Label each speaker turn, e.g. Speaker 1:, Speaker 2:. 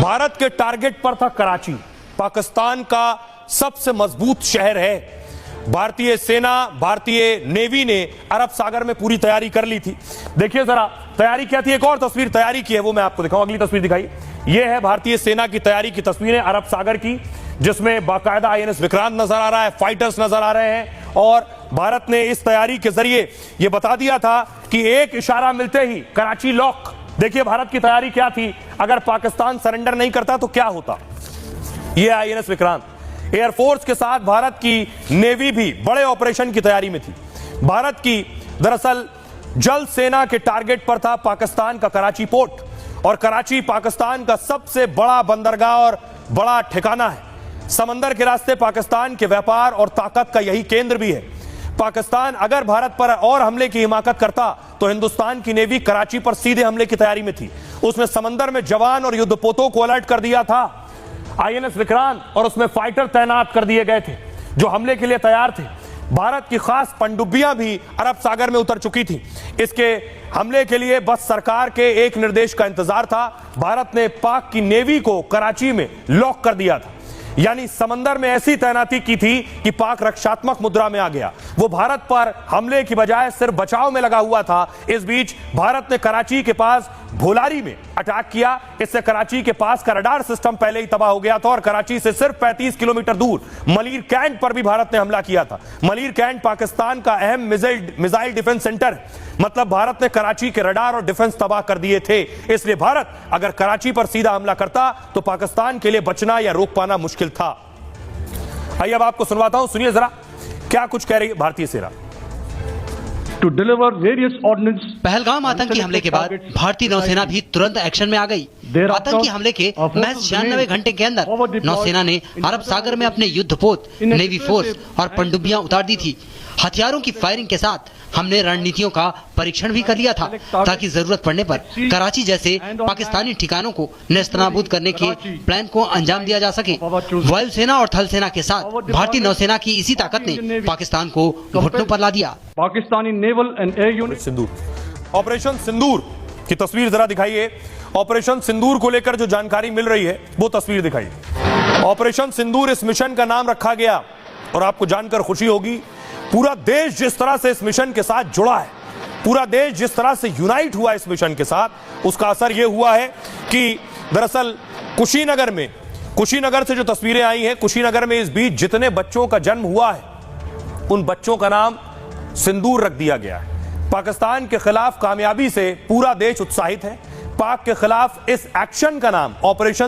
Speaker 1: भारत के टारगेट पर था कराची। पाकिस्तान का सबसे मजबूत शहर है। भारतीय सेना, भारतीय नेवी ने अरब सागर में पूरी तैयारी कर ली थी। देखिए जरा तैयारी क्या थी, एक और तस्वीर तैयारी की है वो मैं आपको दिखाऊं। अगली तस्वीर दिखाई, ये है भारतीय सेना की तैयारी की तस्वीरें अरब सागर की, जिसमें बाकायदा आईएनएस विक्रांत नजर आ रहा है, फाइटर्स नजर आ रहे हैं। और भारत ने इस तैयारी के जरिए यह बता दिया था कि एक इशारा मिलते ही कराची लॉक। देखिए भारत की तैयारी क्या थी, अगर पाकिस्तान सरेंडर नहीं करता तो क्या होता। यह आईएनएस विक्रांत। एयरफोर्स के साथ भारत की नेवी भी बड़े ऑपरेशन की तैयारी में थी। भारत की दरअसल जल सेना के टारगेट पर था पाकिस्तान का कराची पोर्ट, और कराची पाकिस्तान का सबसे बड़ा बंदरगाह और बड़ा ठिकाना है। समंदर के रास्ते पाकिस्तान के व्यापार और ताकत का यही केंद्र भी है। पाकिस्तान अगर भारत पर और हमले की हिमाकत करता तो हिंदुस्तान की नेवी कराची पर सीधे हमले की तैयारी में थी। उसमें समंदर में जवान और युद्धपोतों को अलर्ट कर दिया था आईएनएस विक्रांत, और उसमें फाइटर तैनात कर दिए गए थे जो हमले के लिए तैयार थे। भारत की खास पनडुब्बियां भी अरब सागर में उतर चुकी थी। इसके हमले के लिए बस सरकार के एक निर्देश का इंतजार था। भारत ने पाक की नेवी को कराची में लॉक कर दिया था, यानी समंदर में ऐसी तैनाती की थी कि पाक रक्षात्मक मुद्रा में आ गया। वो भारत पर हमले की बजाय सिर्फ बचाव में लगा हुआ था। इस बीच भारत ने कराची के पास भोलारी में अटैक किया। इससे कराची के पास का रडार सिस्टम पहले ही तबाह हो गया था, और कराची से सिर्फ 35 किलोमीटर दूर मलीर कैंट पर भी भारत ने हमला किया था। मलीर कैंट पाकिस्तान का अहम मिसाइल डिफेंस सेंटर, मतलब भारत ने कराची के रडार और डिफेंस तबाह कर दिए थे। इसलिए भारत अगर कराची पर सीधा हमला करता तो पाकिस्तान के लिए बचना या रोक पाना मुश्किल था। आइए अब आपको सुनवाता हूं, सुनिए जरा क्या कुछ कह रही है भारतीय सेना।
Speaker 2: To deliver various ordnance।
Speaker 3: Pahalgam आतंकी हमले के बाद भारतीय नौसेना भी तुरंत एक्शन में आ गई। आतंकी हमले के महज 96 घंटे के अंदर नौसेना ने अरब सागर में अपने युद्धपोत, नेवी फोर्स और पनडुब्बियां उतार दी थी। हथियारों की फायरिंग के साथ हमने रणनीतियों का परीक्षण भी कर लिया था, ताकि जरूरत पड़ने पर कराची जैसे पाकिस्तानी ठिकानों को नेस्तनाबूद करने के प्लान को अंजाम दिया जा सके। वायुसेना और थल सेना के साथ भारतीय नौसेना की इसी ताकत ने पाकिस्तान को घुटनों पर ला दिया।
Speaker 2: Pakistani naval and air unit
Speaker 1: Sindoor, operation Sindoor की तस्वीर जरा दिखाइए। ऑपरेशन सिंदूर को लेकर जो जानकारी मिल रही है वो तस्वीर दिखाइए। ऑपरेशन सिंदूर इस मिशन का नाम रखा गया, और आपको जानकर खुशी होगी पूरा देश जिस तरह से इस मिशन के साथ जुड़ा है, पूरा देश जिस तरह से यूनाइट हुआ इस मिशन के साथ, उसका असर यह हुआ है कि दरअसल कुशीनगर में, कुशीनगर से जो तस्वीरें आई हैं, कुशीनगर में इस बीच जितने बच्चों का जन्म हुआ है उन बच्चों का नाम सिंदूर रख दिया गया है। पाकिस्तान के खिलाफ कामयाबी से पूरा देश उत्साहित है। पाक के खिलाफ इस एक्शन का नाम ऑपरेशन